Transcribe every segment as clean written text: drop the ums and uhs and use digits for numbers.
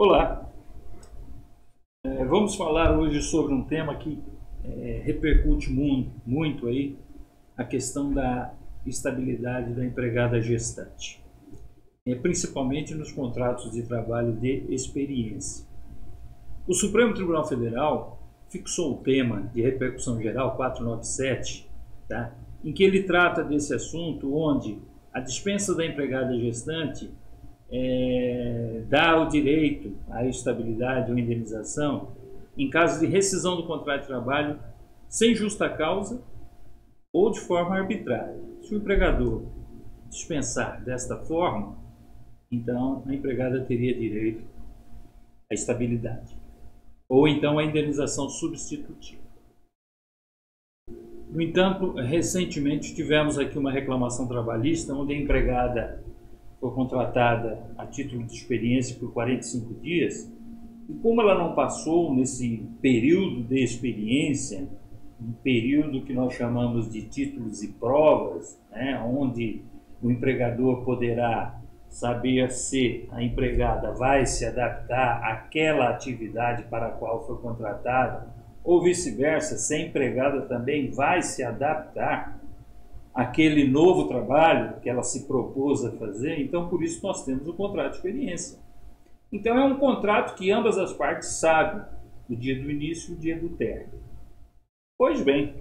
Olá, vamos falar hoje sobre um tema que repercute muito aí, a questão da estabilidade da empregada gestante, principalmente nos contratos de trabalho de experiência. O Supremo Tribunal Federal fixou o tema de repercussão geral 497, tá? Em que ele trata desse assunto, onde a dispensa da empregada gestante dá o direito à estabilidade ou indenização em caso de rescisão do contrato de trabalho sem justa causa ou de forma arbitrária. Se o empregador dispensar desta forma, então a empregada teria direito à estabilidade ou então à indenização substitutiva. No entanto, recentemente tivemos aqui uma reclamação trabalhista onde a empregada foi contratada a título de experiência por 45 dias, e como ela não passou nesse período de experiência, um período que nós chamamos de títulos e provas, né, onde o empregador poderá saber se a empregada vai se adaptar àquela atividade para a qual foi contratada, ou vice-versa, se a empregada também vai se adaptar aquele novo trabalho que ela se propôs a fazer. Então, por isso nós temos o contrato de experiência. Então, é um contrato que ambas as partes sabem o dia do início e o dia do término. Pois bem,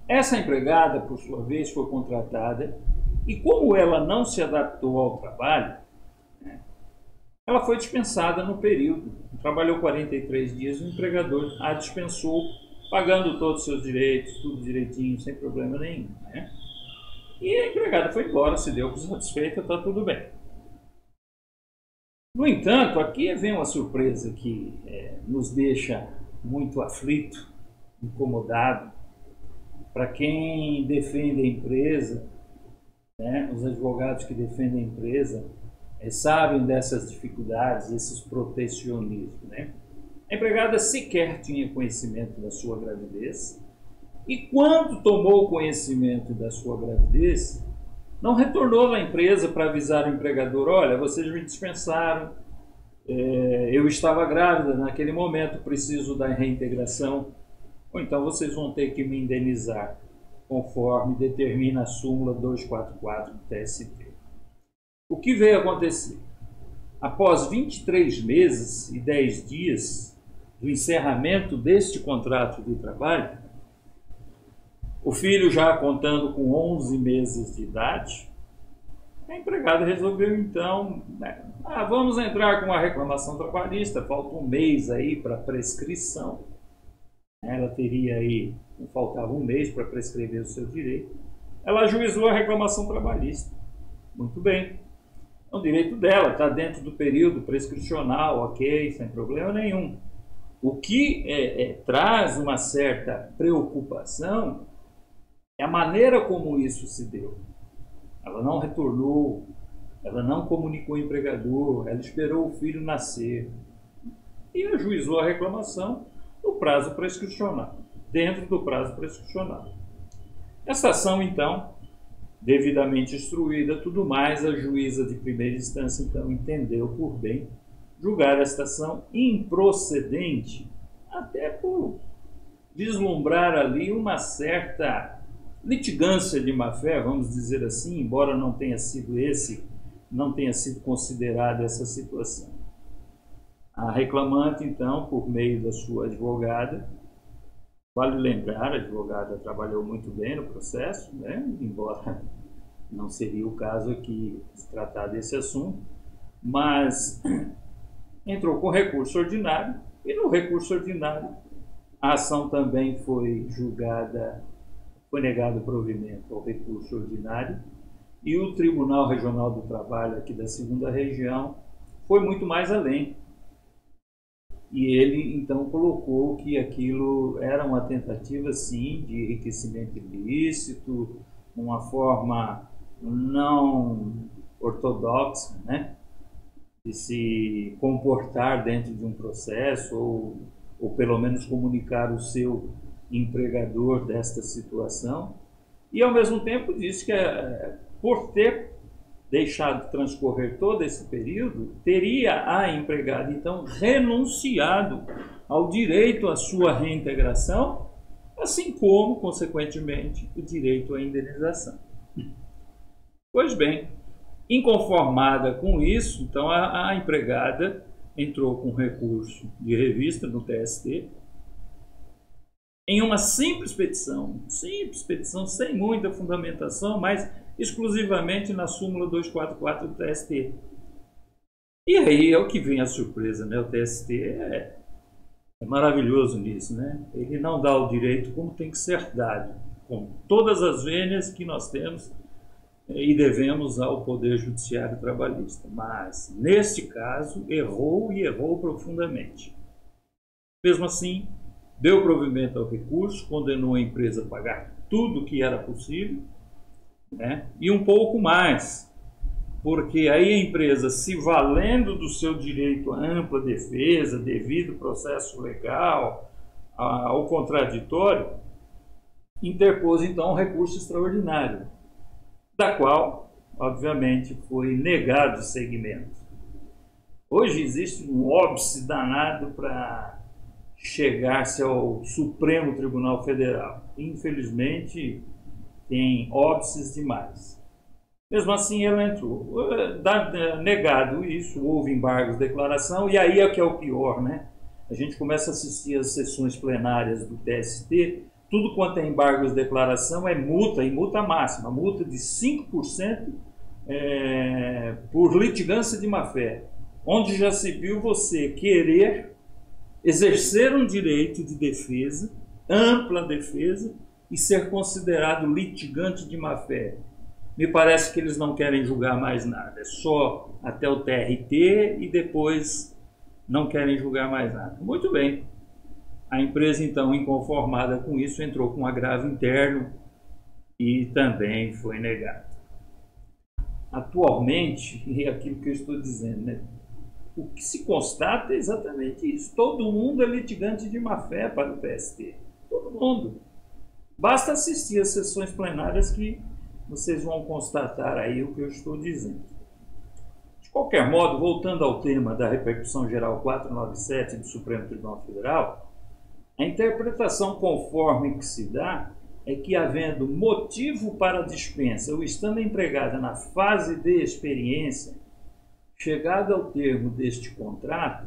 essa empregada, por sua vez, foi contratada e como ela não se adaptou ao trabalho, ela foi dispensada no período. Trabalhou 43 dias, o empregador a dispensou, pagando todos os seus direitos, tudo direitinho, sem problema nenhum, né? E a empregada foi embora, se deu por satisfeita, está tudo bem. No entanto, aqui vem uma surpresa que nos deixa muito aflito, incomodado. Para quem defende a empresa, né, os advogados que defendem a empresa sabem dessas dificuldades, esses protecionismos, né? A empregada sequer tinha conhecimento da sua gravidez e quando tomou conhecimento da sua gravidez, não retornou à empresa para avisar o empregador: olha, vocês me dispensaram, eu estava grávida naquele momento, preciso da reintegração, ou então vocês vão ter que me indenizar, conforme determina a súmula 244 do TST. O que veio acontecer? Após 23 meses e 10 dias do encerramento deste contrato de trabalho, o filho já contando com 11 meses de idade, a empregada resolveu então, vamos entrar com uma reclamação trabalhista, falta um mês aí para prescrição. Ela teria aí, faltava um mês para prescrever o seu direito. Ela ajuizou a reclamação trabalhista. Muito bem. É um direito dela, está dentro do período prescricional, ok, sem problema nenhum. O que traz uma certa preocupação é a maneira como isso se deu. Ela não retornou, ela não comunicou ao empregador, ela esperou o filho nascer e ajuizou a reclamação no prazo prescricional, dentro do prazo prescricional. Essa ação, então, devidamente instruída, tudo mais, a juíza de primeira instância, então, entendeu por bem julgar esta ação improcedente, até por vislumbrar ali uma certa litigância de má-fé, vamos dizer assim, embora não tenha sido considerada essa situação. A reclamante, então, por meio da sua advogada, vale lembrar, a advogada trabalhou muito bem no processo, né? Embora não seria o caso aqui de tratar desse assunto, mas entrou com recurso ordinário e no recurso ordinário a ação também foi julgada, foi negado provimento ao recurso ordinário e o Tribunal Regional do Trabalho aqui da 2ª Região foi muito mais além. E ele, então, colocou que aquilo era uma tentativa, sim, de enriquecimento ilícito, uma forma não ortodoxa, né, de se comportar dentro de um processo, ou pelo menos comunicar o seu empregador desta situação. E, ao mesmo tempo, disse que, por ter deixado transcorrer todo esse período, teria a empregada, então, renunciado ao direito à sua reintegração, assim como, consequentemente, o direito à indenização. Pois bem, inconformada com isso, então a empregada entrou com recurso de revista no TST, em uma simples petição sem muita fundamentação, mas exclusivamente na súmula 244 do TST. E aí é o que vem a surpresa, né? O TST é maravilhoso nisso, né? Ele não dá o direito como tem que ser dado, com todas as vênias que nós temos e devemos ao Poder Judiciário Trabalhista. Mas, neste caso, errou e errou profundamente. Mesmo assim, deu provimento ao recurso, condenou a empresa a pagar tudo o que era possível, né? E um pouco mais, porque aí a empresa, se valendo do seu direito à ampla defesa, devido processo legal, ao contraditório, interpôs então um recurso extraordinário, da qual, obviamente, foi negado o seguimento. Hoje existe um óbice danado para chegar-se ao Supremo Tribunal Federal. Infelizmente, tem óbices demais. Mesmo assim, ela entrou. Negado isso, houve embargos de declaração, e aí é que é o pior, né? A gente começa a assistir às sessões plenárias do TST, tudo quanto é embargos de declaração é multa, e multa máxima, multa de 5% por litigância de má-fé, onde já se viu você querer exercer um direito de defesa, ampla defesa, e ser considerado litigante de má-fé. Me parece que eles não querem julgar mais nada, é só até o TRT e depois não querem julgar mais nada. Muito bem. A empresa, então, inconformada com isso, entrou com um agravo interno e também foi negado. Atualmente, é aquilo que eu estou dizendo, né? O que se constata é exatamente isso. Todo mundo é litigante de má-fé para o TST. Todo mundo. Basta assistir às sessões plenárias que vocês vão constatar aí o que eu estou dizendo. De qualquer modo, voltando ao tema da repercussão geral 497 do Supremo Tribunal Federal, a interpretação conforme que se dá é que, havendo motivo para a dispensa ou estando empregada na fase de experiência, chegada ao termo deste contrato,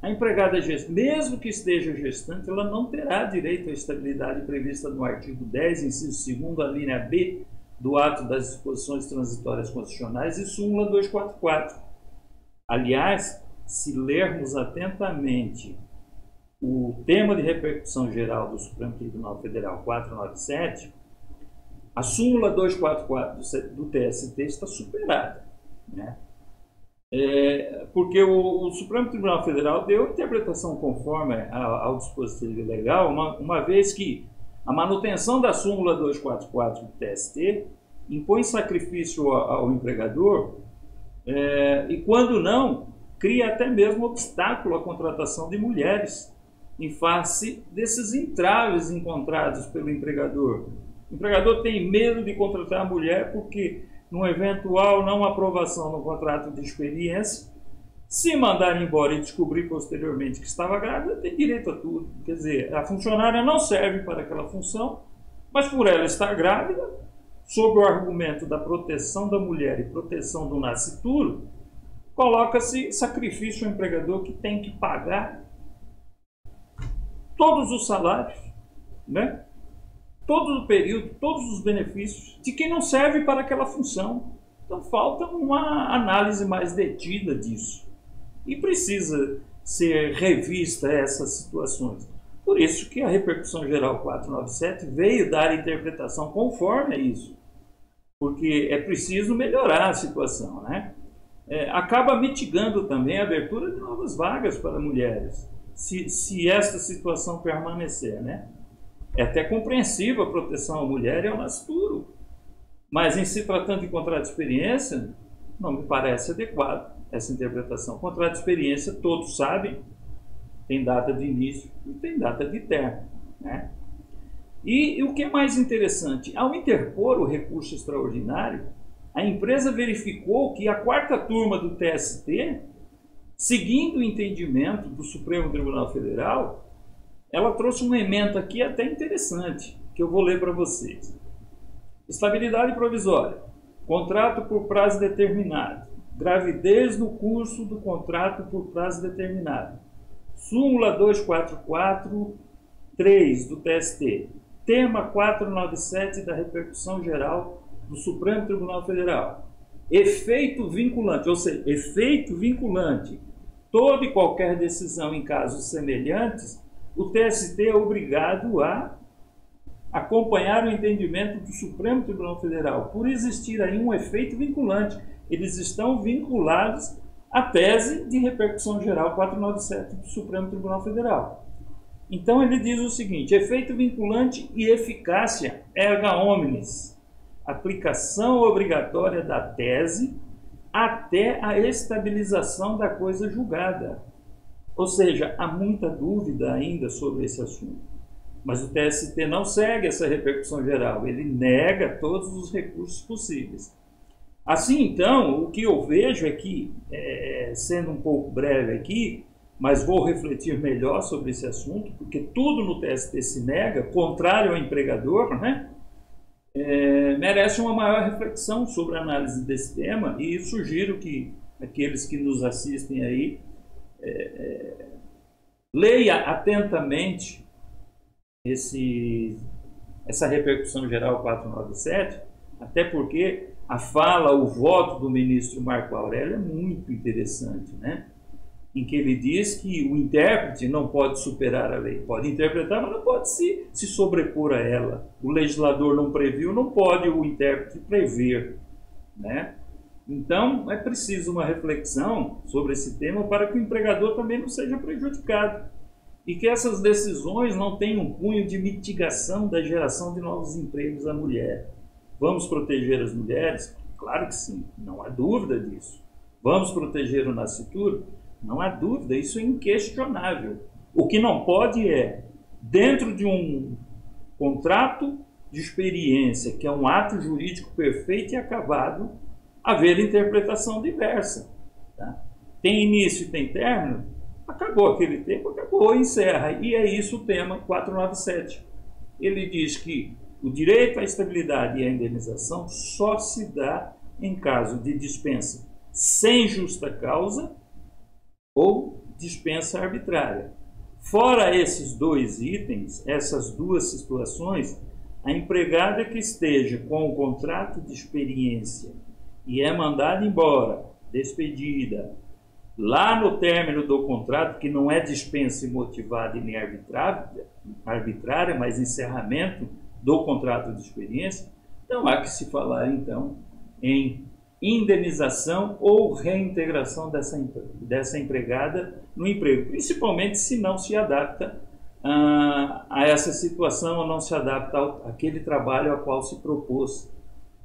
a empregada, mesmo que esteja gestante, ela não terá direito à estabilidade prevista no artigo 10, inciso 2º, a linha B do ato das disposições transitórias constitucionais e súmula 244. Aliás, se lermos atentamente o tema de repercussão geral do Supremo Tribunal Federal 497, a súmula 244 do TST está superada, né? Porque o Supremo Tribunal Federal deu interpretação conforme ao dispositivo legal, uma vez que a manutenção da súmula 244 do TST impõe sacrifício ao empregador e, quando não, cria até mesmo obstáculo à contratação de mulheres em face desses entraves encontrados pelo empregador. O empregador tem medo de contratar a mulher porque, numa eventual não aprovação no contrato de experiência, se mandar embora e descobrir posteriormente que estava grávida, tem direito a tudo. Quer dizer, a funcionária não serve para aquela função, mas por ela estar grávida, sob o argumento da proteção da mulher e proteção do nascituro, coloca-se sacrifício ao empregador que tem que pagar todos os salários, né? Todo o período, todos os benefícios de quem não serve para aquela função. Então falta uma análise mais detida disso. E precisa ser revista essas situações. Por isso que a repercussão geral 497 veio dar interpretação conforme a isso. Porque é preciso melhorar a situação, né? Acaba mitigando também a abertura de novas vagas para mulheres, se esta situação permanecer, né? É até compreensível a proteção à mulher e ao nascituro, mas em se tratando de contrato de experiência, não me parece adequado essa interpretação. Contrato de experiência, todos sabem, tem data de início e tem data de término, né? E o que é mais interessante, ao interpor o recurso extraordinário, a empresa verificou que a quarta turma do TST, seguindo o entendimento do Supremo Tribunal Federal, ela trouxe uma ementa aqui até interessante, que eu vou ler para vocês. Estabilidade provisória. Contrato por prazo determinado. Gravidez no curso do contrato por prazo determinado. Súmula 244-3 do TST. Tema 497 da repercussão geral do Supremo Tribunal Federal. Efeito vinculante, ou seja, efeito vinculante. Toda e qualquer decisão em casos semelhantes, o TST é obrigado a acompanhar o entendimento do Supremo Tribunal Federal. Por existir aí um efeito vinculante, eles estão vinculados à tese de repercussão geral 497 do Supremo Tribunal Federal. Então ele diz o seguinte: efeito vinculante e eficácia erga omnes, aplicação obrigatória da tese até a estabilização da coisa julgada. Ou seja, há muita dúvida ainda sobre esse assunto. Mas o TST não segue essa repercussão geral, ele nega todos os recursos possíveis. Assim, então, o que eu vejo é que, sendo um pouco breve aqui, mas vou refletir melhor sobre esse assunto, porque tudo no TST se nega, contrário ao empregador, né? Merece uma maior reflexão sobre a análise desse tema, e sugiro que aqueles que nos assistem aí leia atentamente essa repercussão geral 497, até porque a fala, o voto do ministro Marco Aurélio é muito interessante, né? Em que ele diz que o intérprete não pode superar a lei, pode interpretar, mas não pode se sobrepor a ela. O legislador não previu, não pode o intérprete prever, né? Então, é preciso uma reflexão sobre esse tema para que o empregador também não seja prejudicado e que essas decisões não tenham um cunho de mitigação da geração de novos empregos à mulher. Vamos proteger as mulheres? Claro que sim, não há dúvida disso. Vamos proteger o nascituro? Não há dúvida, isso é inquestionável. O que não pode é, dentro de um contrato de experiência, que é um ato jurídico perfeito e acabado, haver interpretação diversa. Tá? Tem início e tem término? Acabou aquele tempo, acabou, encerra. E é isso o tema 497. Ele diz que o direito à estabilidade e à indenização só se dá em caso de dispensa sem justa causa ou dispensa arbitrária. Fora esses dois itens, essas duas situações, a empregada que esteja com o contrato de experiência e é mandada embora, despedida, lá no término do contrato, que não é dispensa imotivada e nem arbitrária, mas encerramento do contrato de experiência, então há que se falar então em indenização ou reintegração dessa empregada no emprego, principalmente se não se adapta a essa situação ou não se adapta àquele trabalho ao qual se propôs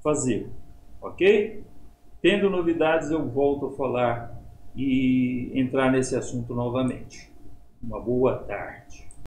fazer, ok? Tendo novidades, eu volto a falar e entrar nesse assunto novamente. Uma boa tarde.